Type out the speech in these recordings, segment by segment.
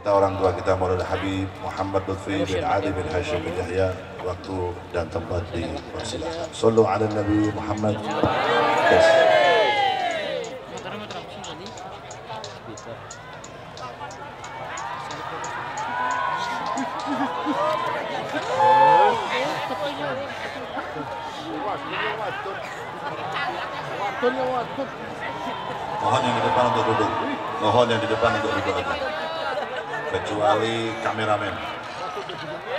Kata orang tua kita Maulana Habib Muhammad Lutfi bin Ali bin Hashim bin Yahya, waktu dan tempat dipersilakan. Sallu ala Nabi Muhammad. Yes. Mohon yang di depan untuk duduk. Mohon yang di depan untuk duduk aja. Kecuali kameramen.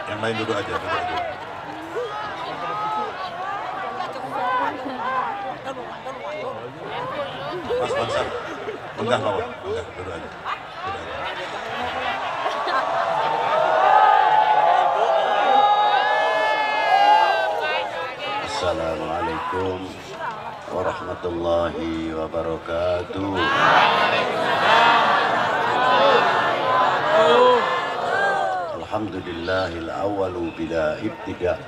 Yang lain duduk aja, duduk aja. Mas Bansar, enggak bawa, enggak, duduk aja. Duduk aja. Assalamualaikum warahmatullahi wabarakatuh. Alhamdulillahil awwalu bila ibtida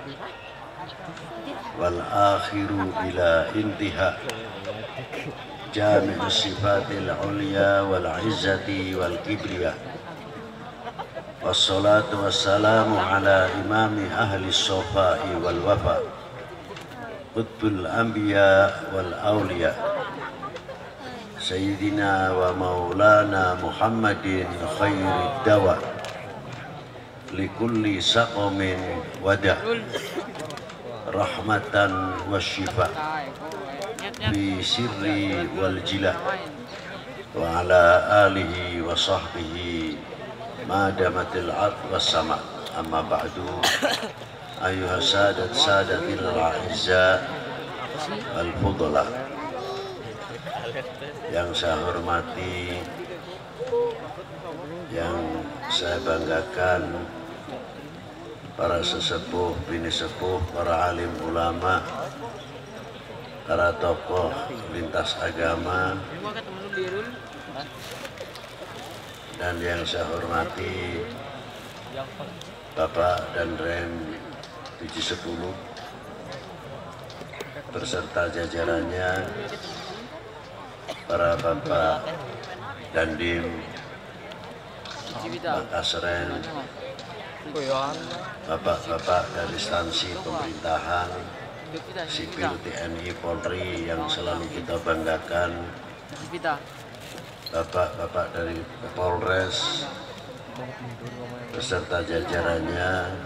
wal akhiru bila intiha, jami'us sifatil ulya wal izzati wal kibriya, wassalatu wassalamu ala imami ahli sofai wal wafa, qutbul anbiya wal awliya, sayyidina wa maulana Muhammadin khairid dawa, likulli saqamin wada, rahmatan wa syifa, fi sirri wal jilah, wa ala alihi wa sahbihi madamatil ard was sama. Amma ba'du, ayuha sadat sadatil a'izza al fudala, yang saya hormati, yang saya banggakan, para sesepuh, bini sepuh, para alim ulama, para tokoh lintas agama, dan yang saya hormati Bapak dan Rem 710 beserta jajarannya, para Bapak Dandim, Pak Kasren, Bapak-bapak dari instansi pemerintahan, sipil, TNI, Polri yang selalu kita banggakan, Bapak-bapak dari Polres beserta jajarannya,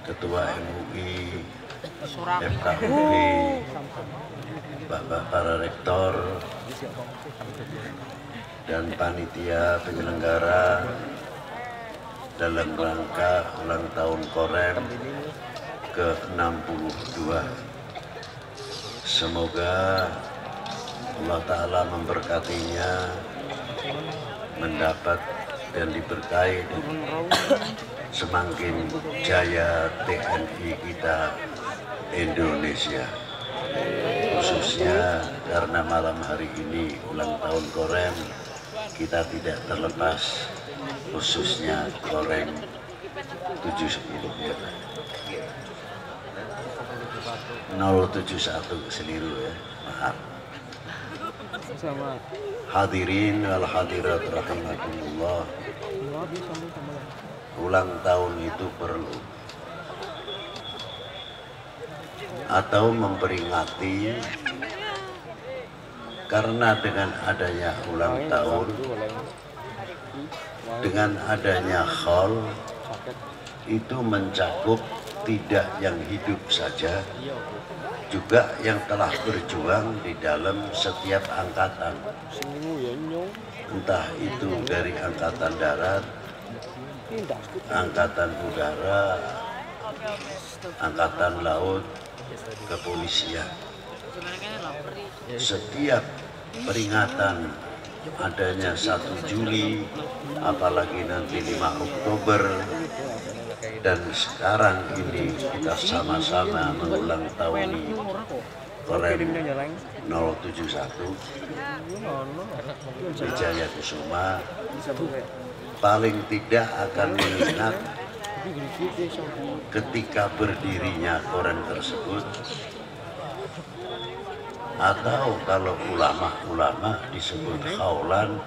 Ketua MUI, FKUI, Bapak para Rektor, dan panitia penyelenggara dalam rangka ulang tahun Korem ke-62. Semoga Allah Ta'ala memberkatinya, mendapat dan diberkahi dan semakin jaya TNI kita Indonesia, khususnya karena malam hari ini ulang tahun Korem, kita tidak terlepas, khususnya Korem 710 ya, 071 seliru ya, maaf. Hadirin wal hadirat rahimakumullah, ulang tahun itu perlu atau memperingati, karena dengan adanya ulang tahun, dengan adanya haul itu mencakup tidak yang hidup saja, juga yang telah berjuang di dalam setiap angkatan, entah itu dari angkatan darat, angkatan udara, angkatan laut, kepolisian. Setiap peringatan adanya 1 Juli, apalagi nanti 5 Oktober, dan sekarang ini kita sama-sama mengulang tahun Korem 071 Wijaya Kusuma, paling tidak akan mengingat ketika berdirinya Korem tersebut, atau kalau ulama-ulama disebut khaulan,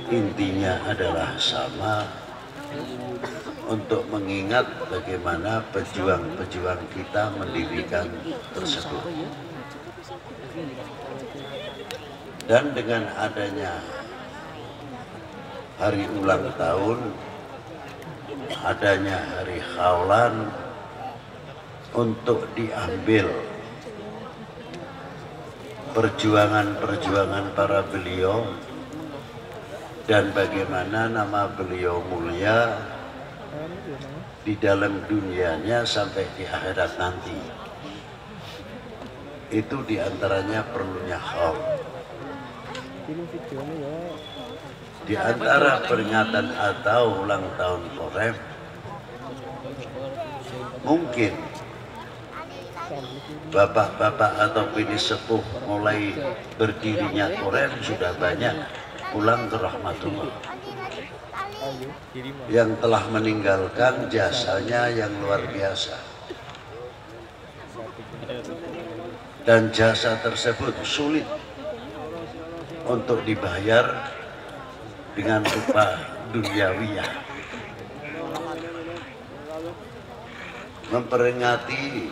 intinya adalah sama, untuk mengingat bagaimana pejuang-pejuang kita mendirikan tersebut. Dan dengan adanya hari ulang tahun, adanya hari khaulan, untuk diambil perjuangan-perjuangan para beliau dan bagaimana nama beliau mulia di dalam dunianya sampai di akhirat nanti. Itu diantaranya perlunya khaul. Di antara peringatan atau ulang tahun Korem, mungkin bapak-bapak atau bini sepuh mulai berdirinya Korem sudah banyak pulang ke rahmatullah, yang telah meninggalkan jasanya yang luar biasa, dan jasa tersebut sulit untuk dibayar dengan rupa duniawiyah. Memperingati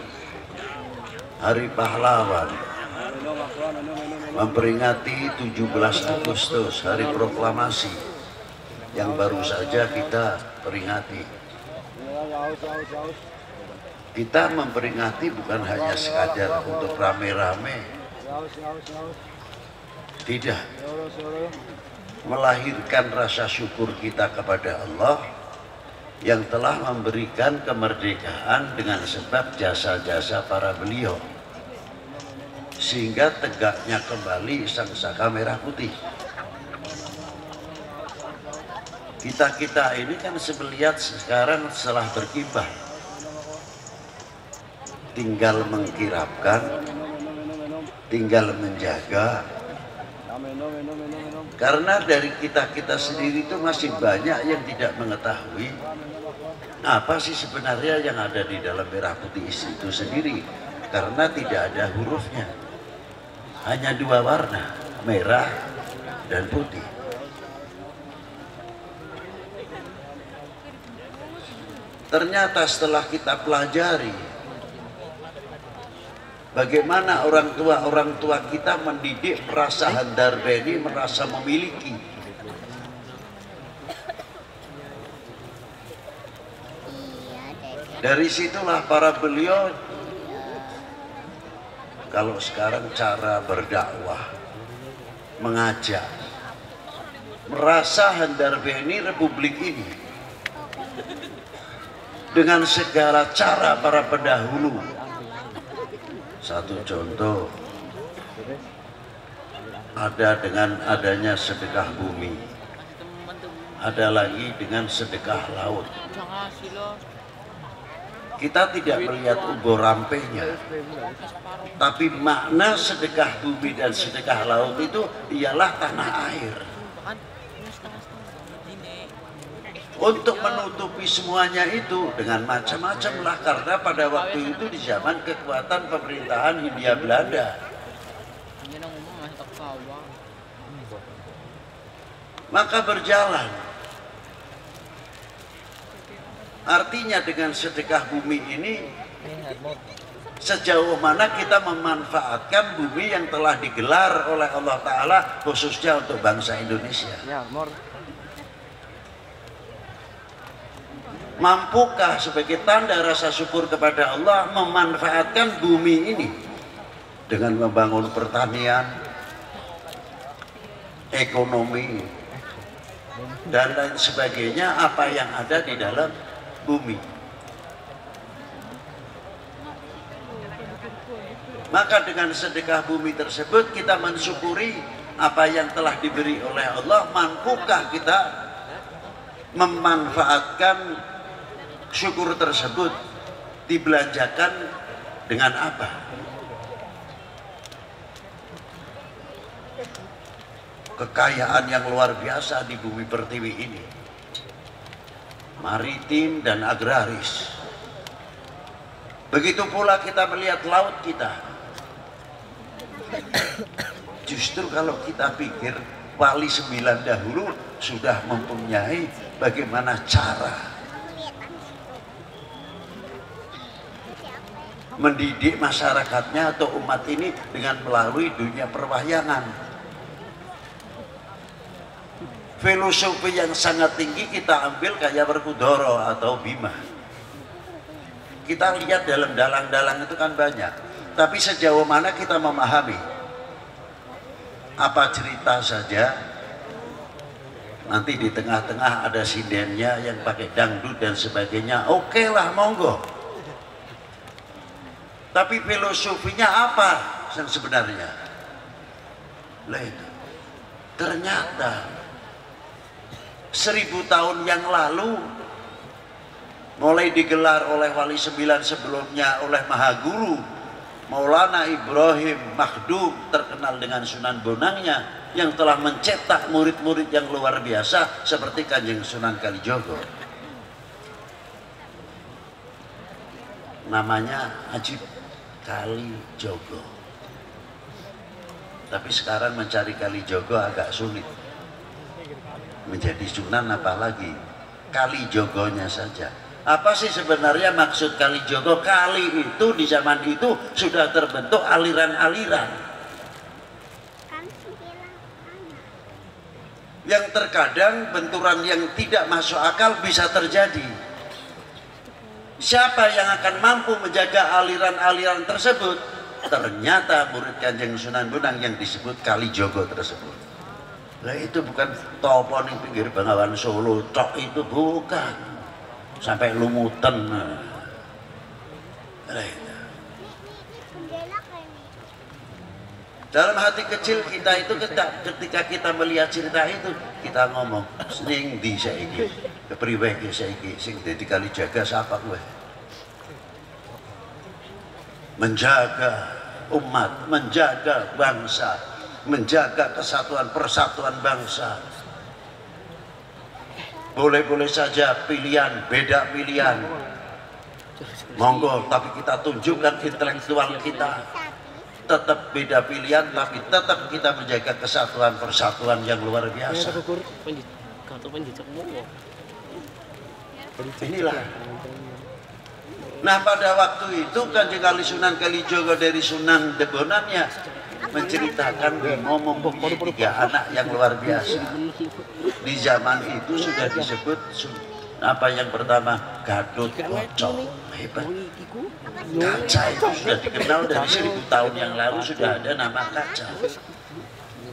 Hari Pahlawan, memperingati 17 Agustus, Hari Proklamasi yang baru saja kita peringati. Kita memperingati bukan hanya sekadar untuk rame-rame, tidak, melahirkan rasa syukur kita kepada Allah yang telah memberikan kemerdekaan dengan sebab jasa-jasa para beliau, sehingga tegaknya kembali Sangsaka Merah Putih. Kita ini kan sebeliat sekarang setelah berkibar, tinggal mengkirapkan, tinggal menjaga. Karena dari kita sendiri itu masih banyak yang tidak mengetahui apa sih sebenarnya yang ada di dalam merah putih itu sendiri, karena tidak ada hurufnya, hanya dua warna, merah dan putih. Ternyata setelah kita pelajari bagaimana orang tua kita mendidik merasa handarbeni, merasa memiliki. Dari situlah para beliau, kalau sekarang cara berdakwah, mengajak, merasa handarbeni republik ini dengan segala cara para pendahulu. Satu contoh, ada dengan adanya sedekah bumi, ada lagi dengan sedekah laut. Kita tidak melihat ubur rampenya, tapi makna sedekah bumi dan sedekah laut itu ialah tanah air. Untuk menutupi semuanya itu dengan macam-macam lah, karena pada waktu itu di zaman kekuatan pemerintahan Hindia Belanda. Maka berjalan. Artinya dengan sedekah bumi ini, sejauh mana kita memanfaatkan bumi yang telah digelar oleh Allah Ta'ala khususnya untuk bangsa Indonesia. Mampukah sebagai tanda rasa syukur kepada Allah memanfaatkan bumi ini dengan membangun pertanian, ekonomi, dan lain sebagainya, apa yang ada di dalam bumi. Maka dengan sedekah bumi tersebut kita mensyukuri apa yang telah diberi oleh Allah. Mampukah kita memanfaatkan syukur tersebut, dibelanjakan dengan apa? Kekayaan yang luar biasa di bumi pertiwi ini, maritim dan agraris. Begitu pula kita melihat laut kita. Justru kalau kita pikir wali 9 dahulu sudah mempunyai bagaimana cara mendidik masyarakatnya atau umat ini dengan melalui dunia perwahyangan. Filosofi yang sangat tinggi kita ambil kayak Werkudara atau Bima. Kita lihat dalam dalang-dalang itu kan banyak, tapi sejauh mana kita memahami apa cerita saja. Nanti di tengah-tengah ada sindennya yang pakai dangdut dan sebagainya, oke lah, monggo. Tapi filosofinya apa yang sebenarnya? Lah itu ternyata 1000 tahun yang lalu mulai digelar oleh Wali 9 sebelumnya oleh Mahaguru Maulana Ibrahim Makhdum, terkenal dengan Sunan Bonangnya, yang telah mencetak murid-murid yang luar biasa seperti Kanjeng Sunan Kalijogo. Namanya Haji Kalijogo. Tapi sekarang mencari Kalijogo agak sulit. Menjadi Sunan apalagi, Kalijogonya saja. Apa sih sebenarnya maksud Kalijogo? Kali itu di zaman itu sudah terbentuk aliran-aliran yang terkadang benturan yang tidak masuk akal bisa terjadi. Siapa yang akan mampu menjaga aliran-aliran tersebut? Ternyata murid Kanjeng Sunan Bonang yang disebut Kalijogo tersebut. Nah itu bukan topo ning pinggir Bengawan Solo tok, itu bukan. Sampai lumutan. Dalam hati kecil kita itu ketika kita melihat cerita itu, kita ngomong, sing di saiki, kepriwe iki saiki sing dadi Kalijaga sapa kowe? Menjaga umat, menjaga bangsa, menjaga kesatuan persatuan bangsa. Boleh-boleh saja pilihan, beda pilihan, monggo, tapi kita tunjukkan intelektual kita. Tetap beda pilihan, tapi tetap kita menjaga kesatuan persatuan yang luar biasa. Inilah. Nah pada waktu itu Kanjeng Kali Sunan Kalijogo dari Sunan Debonannya menceritakan Bimo mempunyai 3 anak yang luar biasa. Di zaman itu sudah disebut apa yang pertama, Gatotkaca. Hebat. Kaca itu sudah dikenal dari 1000 tahun yang lalu, sudah ada nama kaca.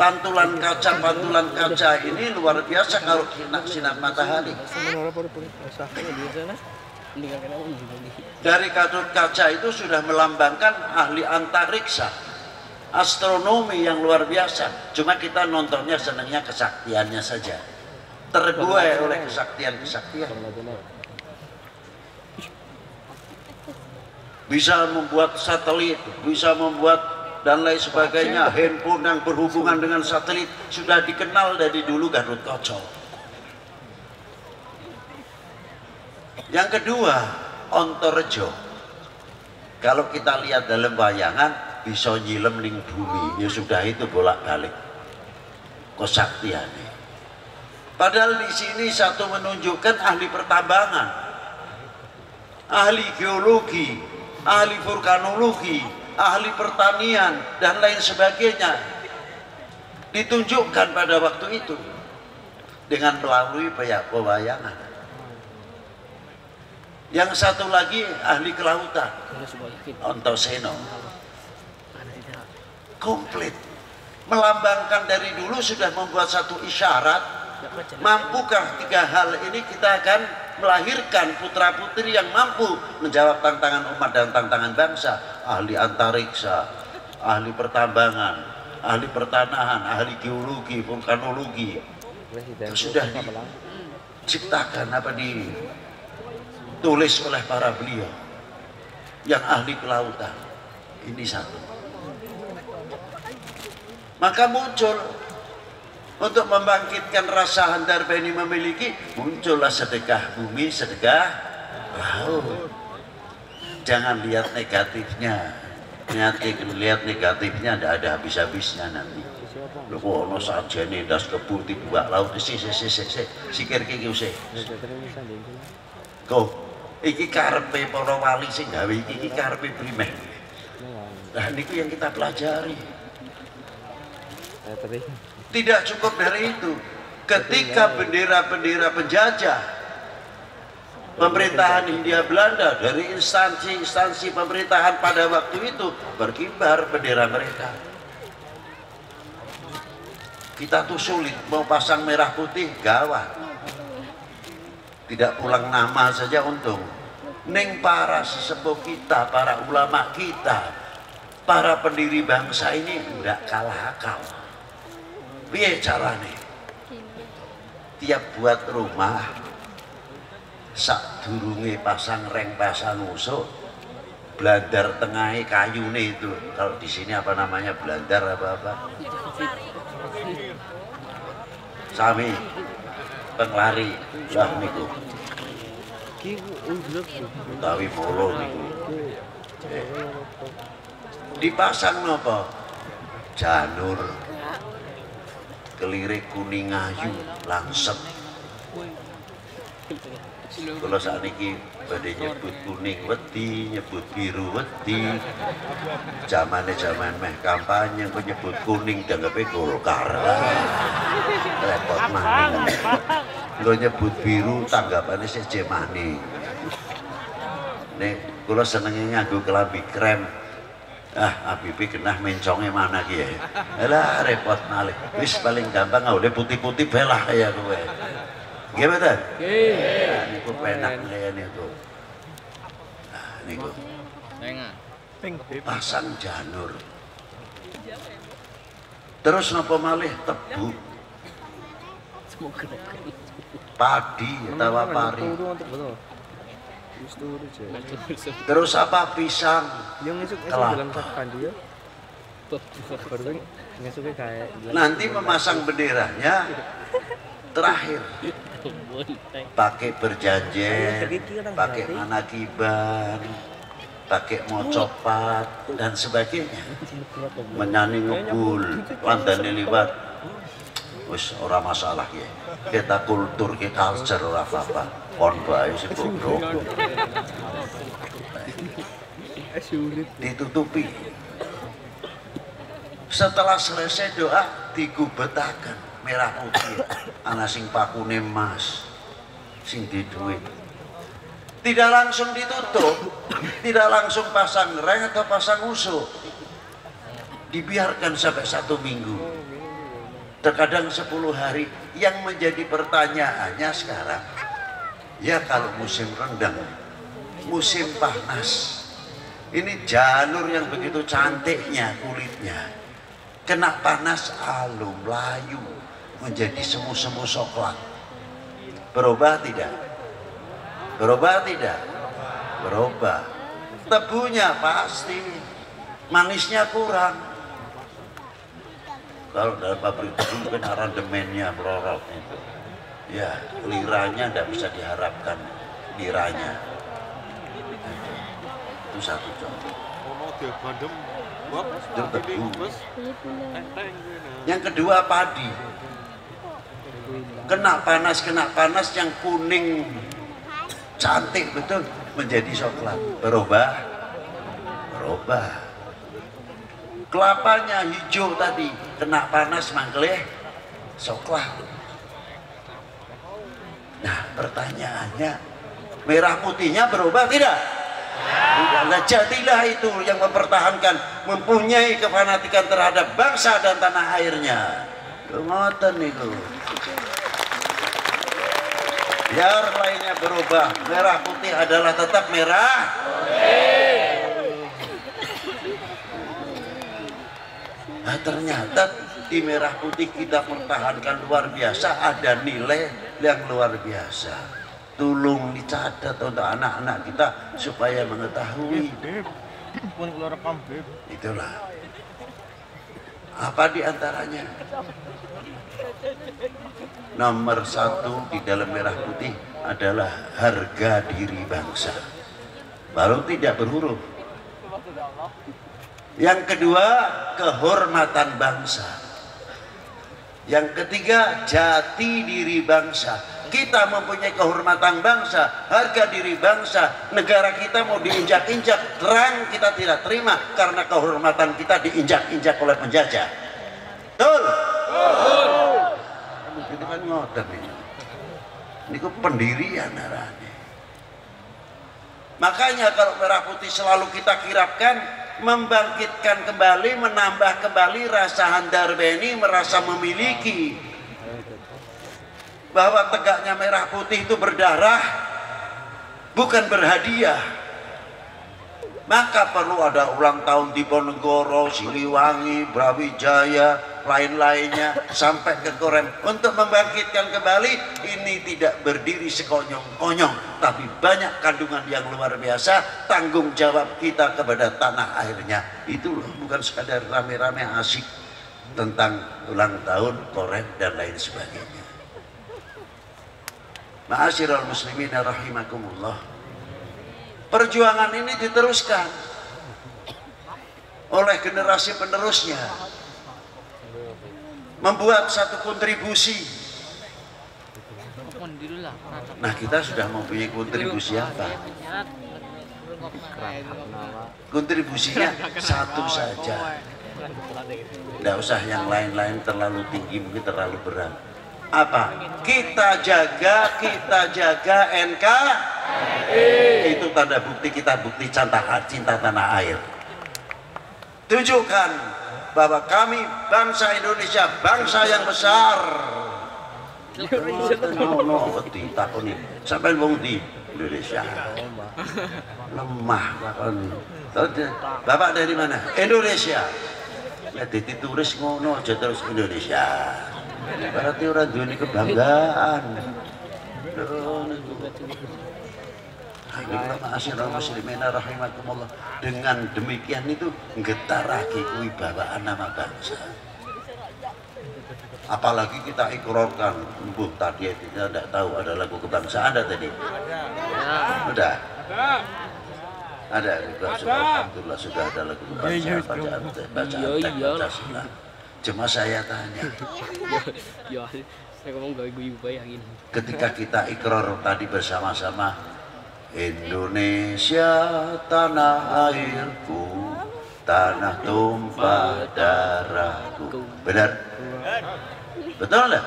Pantulan kaca ini luar biasa kalau kena sinar matahari. Dari Gatotkaca itu sudah melambangkan ahli antariksa, astronomi yang luar biasa. Cuma kita nontonnya senangnya kesaktiannya saja, terbuai oleh kesaktian-kesaktian. Bisa membuat satelit, bisa membuat dan lain sebagainya. Handphone yang berhubungan dengan satelit sudah dikenal dari dulu Gatotkaca. Yang kedua, Antareja. Kalau kita lihat dalam bayangan, bisa nyilem ning bumi, ya sudah itu bolak-balik kesaktiannya. Padahal di sini satu menunjukkan ahli pertambangan, ahli geologi, ahli vulkanologi, ahli pertanian dan lain sebagainya ditunjukkan pada waktu itu dengan melalui pewayangan. Yang satu lagi ahli kelautan, Antasena. Komplit, melambangkan dari dulu sudah membuat satu isyarat. Mampukah 3 hal ini kita akan melahirkan putra putri yang mampu menjawab tantangan umat dan tantangan bangsa. Ahli antariksa, ahli pertambangan, ahli pertanahan, ahli geologi, vulkanologi. Sudah diciptakan, ditulis oleh para beliau yang ahli kelautan. Ini satu. Maka muncul untuk membangkitkan rasa handar beni memiliki, muncullah sedekah bumi, sedekah laut. Jangan lihat negatifnya, lihat negatifnya tidak ada habis-habisnya nanti. Lho kok ono sajane ndas kebun dibuak laut sikir iki usih. Kok iki karepe para wali sing gawe iki karepe primeh. Nah niku yang kita pelajari. Tidak cukup dari itu. Ketika bendera-bendera penjajah pemerintahan Hindia Belanda dari instansi-instansi pemerintahan pada waktu itu berkibar bendera mereka. Kita tuh sulit mau pasang merah putih gawat. Tidak pulang nama saja untung. Ning para sesepuh kita, para ulama kita, para pendiri bangsa ini enggak kalah akal. Piye carane? Tiap buat rumah sak durunge pasang reng pasang usuk, blandar tengahnya kayune itu. Kalau di sini apa namanya, blandar apa? Sami penglari lah niku. Utawi molo niku. Dipasang napa? Janur. Kelirik kuning ayu langsep. Kalau saat ini badhe nyebut kuning wedi, nyebut biru wedi. Zaman meh kampanye kok nyebut kuning dianggape Golkar. Repot maning. Kalau nyebut biru tanggapannya seje maning. Nek kula senenge nganggo kelambi krem. Abibi kenah mencongnya mana ki ya? Alah repot malih. Wis paling gampang nggawe putih-putih belah ya kowe. Nggih mboten? Nggih. Niku penak ngene niku. Nah niku. Pasang janur. Terus napa malih tebu. Padi utawa pari. Terus apa pisang, kelapa. Nanti memasang benderanya terakhir pakai berjanjen, pakai manakiban, pakai mocopat dan sebagainya. Menyanyi ngepul, landane liwat, wis ora masalah ya. Kita kultur, kita culture ora apa-apa. Kon bae sing bodoh. Ditutupi. Setelah selesai doa digubetaken merah putih. Ana sing pakune emas, sing di duit. Tidak langsung ditutup, tidak langsung pasang reng atau pasang usuk. Dibiarkan sampai 1 minggu. Terkadang 10 hari. Yang menjadi pertanyaannya sekarang, ya kalau musim rendang, musim panas, ini janur yang begitu cantiknya kulitnya, kena panas halus, layu, menjadi semu-semu coklat. Berubah tidak? Berubah tidak? Berubah. Tebunya pasti, manisnya kurang. Kalau dalam pabrik tebu kan arandemennya merorot itu. Ya, liranya tidak bisa diharapkan, liranya. Itu satu contoh. Itu tebu. Yang kedua padi. Kena panas yang kuning cantik betul menjadi coklat. Berubah. Kelapanya hijau tadi kena panas mangkleh coklat. Nah pertanyaannya, merah putihnya berubah tidak? Nah, jadilah itu yang mempertahankan, mempunyai kefanatikan terhadap bangsa dan tanah airnya. Ngoten itu. Biar lainnya berubah, merah putih adalah tetap merah. Nah, ternyata di merah putih kita pertahankan luar biasa, ada nilai yang luar biasa. Tolong dicatat untuk anak-anak kita supaya mengetahui. Itulah. Apa di antaranya? Nomor 1 di dalam merah putih adalah harga diri bangsa. Baru tidak berhuruf. Yang kedua, kehormatan bangsa. Yang ketiga, jati diri bangsa. Kita mempunyai kehormatan bangsa, harga diri bangsa. Negara kita mau diinjak-injak, terang kita tidak terima karena kehormatan kita diinjak-injak oleh penjajah. Betul? Itu kan ngotot ini. Ini kok pendirian arahnya. Makanya kalau merah putih selalu kita kirapkan, membangkitkan kembali, menambah kembali rasa handar beni, merasa memiliki. Bahwa tegaknya merah putih itu berdarah, bukan berhadiah. Maka perlu ada ulang tahun Diponegoro, Siliwangi, Brawijaya, lain-lainnya sampai ke Korem untuk membangkitkan kembali. Ini tidak berdiri sekonyong-konyong, tapi banyak kandungan yang luar biasa. Tanggung jawab kita kepada tanah airnya itu loh, bukan sekadar rame-rame asik tentang ulang tahun Korem dan lain sebagainya. Ma'asyiral muslimin rahimakumullah. Perjuangan ini diteruskan oleh generasi penerusnya, membuat satu kontribusi. Nah, kita sudah mempunyai kontribusi apa? Kontribusinya satu saja. Tidak usah yang lain-lain terlalu tinggi, mungkin terlalu berat. Apa? Kita jaga NKRI. Itu tanda bukti kita, bukti cinta tanah air. Tunjukkan bahwa kami bangsa Indonesia, bangsa yang besar. Sampai wong di Indonesia lemah. Bapak dari mana? Indonesia. Ya jadi turis ngono aja terus Indonesia. Berarti orang dunia kebanggaan. Dengan demikian itu nggetarake kewibawaan nama bangsa. Apalagi kita ikrarkan, mbuh tadi kita tidak tahu ada lagu kebangsaan ada tadi. Sudah. Ada. Alhamdulillah sudah ada lagu kebangsaan bacaan Pancasila. Cuma saya tanya, ketika kita ikrar tadi bersama-sama, Indonesia tanah airku, tanah tumpah darahku, benar? Betul lah?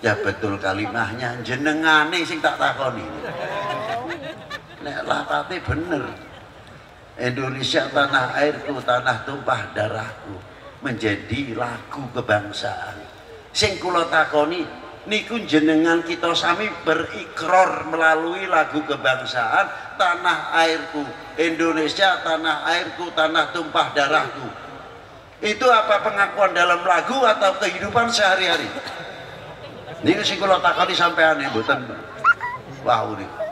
Ya betul kalimahnya, jenengane sing tak takoni. Nek lafate bener. Indonesia tanah airku, tanah tumpah darahku, menjadi lagu kebangsaan. Sing kula takoni niku jenengan kita sami berikrar melalui lagu kebangsaan, tanah airku Indonesia, tanah airku, tanah tumpah darahku. Itu apa pengakuan dalam lagu atau kehidupan sehari-hari? Niku sing kula takoni sampean mboten. Wow niku.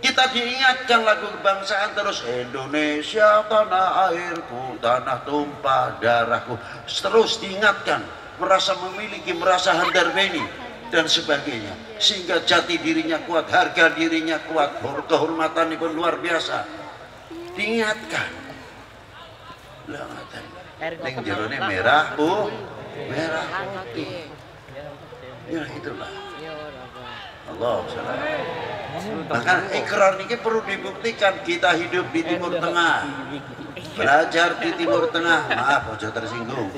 Kita diingatkan lagu kebangsaan terus, Indonesia tanah airku, tanah tumpah darahku, terus diingatkan, merasa memiliki, merasa handar beni dan sebagainya, sehingga jati dirinya kuat, harga dirinya kuat, kehormatannya pun luar biasa. Diingatkan. Ning jerone merah merah putih. Ya itulah. Allah salam. Maka ikrar ini perlu dibuktikan. Kita hidup di Timur Tengah, belajar di Timur Tengah, maaf ojo tersinggung.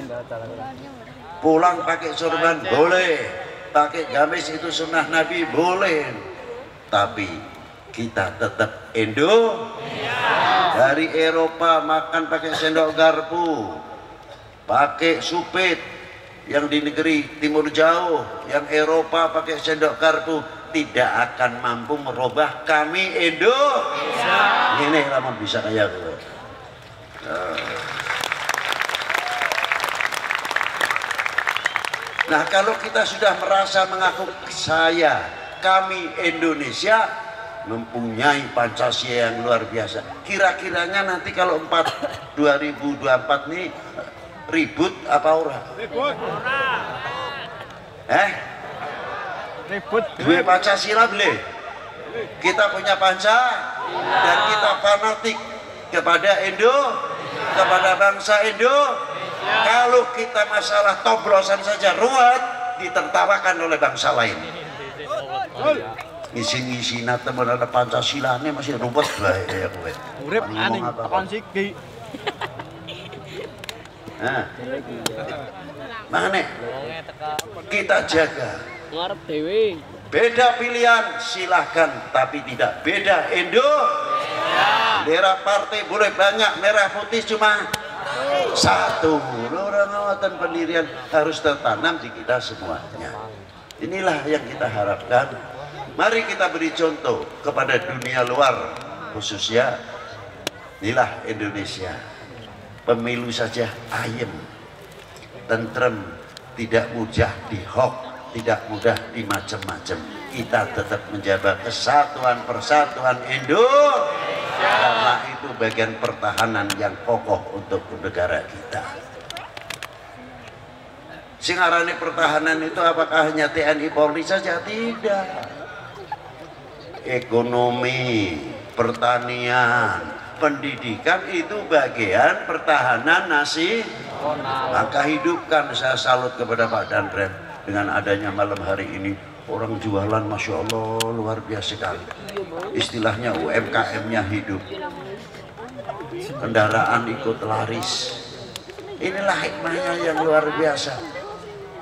Pulang pakai sorban boleh, pakai gamis itu sunnah Nabi boleh, tapi kita tetap Indo. Dari Eropa makan pakai sendok garpu, pakai supit. Yang di negeri timur jauh, yang Eropa pakai sendok garpu, tidak akan mampu merubah kami Indonesia. Ini lama bisa kayak gitu. Nah, kalau kita sudah merasa mengaku kami Indonesia, mempunyai Pancasila yang luar biasa. Kira-kiranya nanti kalau 2024 nih ribut apa ora? Ribut. Ribut. Dua Pancasila boleh. Kita punya Pancasila dan kita fanatik kepada kepada bangsa Indonesia. Kalau kita masalah toblosan saja ruwet, ditertawakan oleh bangsa lain. Ngisi-ngisi teman ada Pancasila ini masih ruwet bae ya kowe. Urip aneh apaan sih Ki? Nah. Mana? Kita jaga. Ngarep dewe. Beda pilihan silahkan, tapi tidak beda bendera partai boleh banyak, merah putih cuma satu. Orang ngawatan pendirian harus tertanam di kita semuanya. Inilah yang kita harapkan. Mari kita beri contoh kepada dunia luar, khususnya inilah Indonesia. Pemilu saja ayem, tentrem, tidak mudah dihok, tidak mudah dimacem-macem. Kita tetap menjaga kesatuan persatuan Indonesia, karena itu bagian pertahanan yang kokoh untuk negara kita. Singarani pertahanan itu apakah hanya TNI Polri saja? Tidak. Ekonomi, pertanian, pendidikan itu bagian pertahanan nasional. Maka hidupkan, saya salut kepada Pak Danrem dengan adanya malam hari ini. Orang jualan Masya Allah luar biasa sekali. Istilahnya UMKM-nya hidup, kendaraan ikut laris. Inilah hikmahnya yang luar biasa.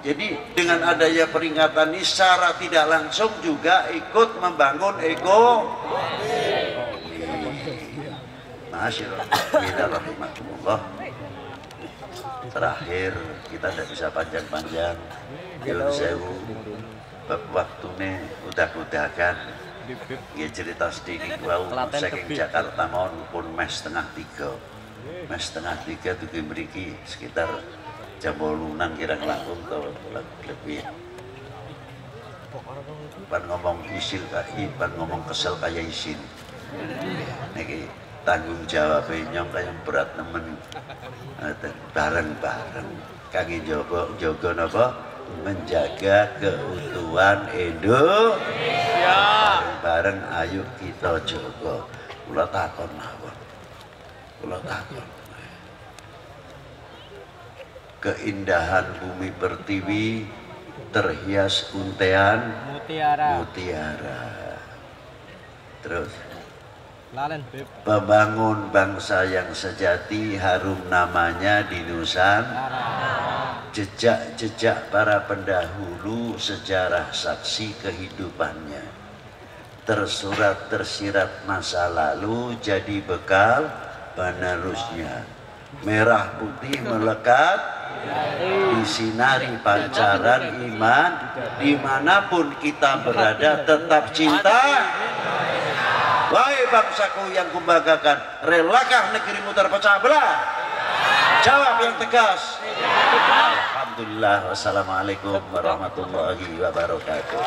Jadi dengan adanya peringatan ini secara tidak langsung juga ikut membangun Bismillahirrahmanirrahim. Terakhir kita tidak bisa panjang-panjang. Kalau sewu waktu ini udah-udahan ya cerita sedikit wow saking Jakarta pun mes setengah 3 tuh beri sekitar jam 8 kira langkung atau lebih. Pan ngomong isil pan ngomong kesel kayak isin. Niki tanggung jawabnya kayak berat temen bareng-bareng kaki jogo napa menjaga keutuhan Indonesia. Bareng ayo kita jaga. Kula takon mawon. Keindahan bumi pertiwi terhias untean mutiara. Terus pembangun bangsa yang sejati harum namanya di Nusantara. Jejak-jejak para pendahulu sejarah saksi kehidupannya. Tersurat tersirat masa lalu jadi bekal penerusnya. Merah putih melekat disinari pancaran iman, dimanapun kita berada tetap cinta. Wahai bangsaku yang kubanggakan, relakah negerimu terpecah belah? Jawab yang tegas. Alhamdulillah. Wassalamualaikum warahmatullahi wabarakatuh.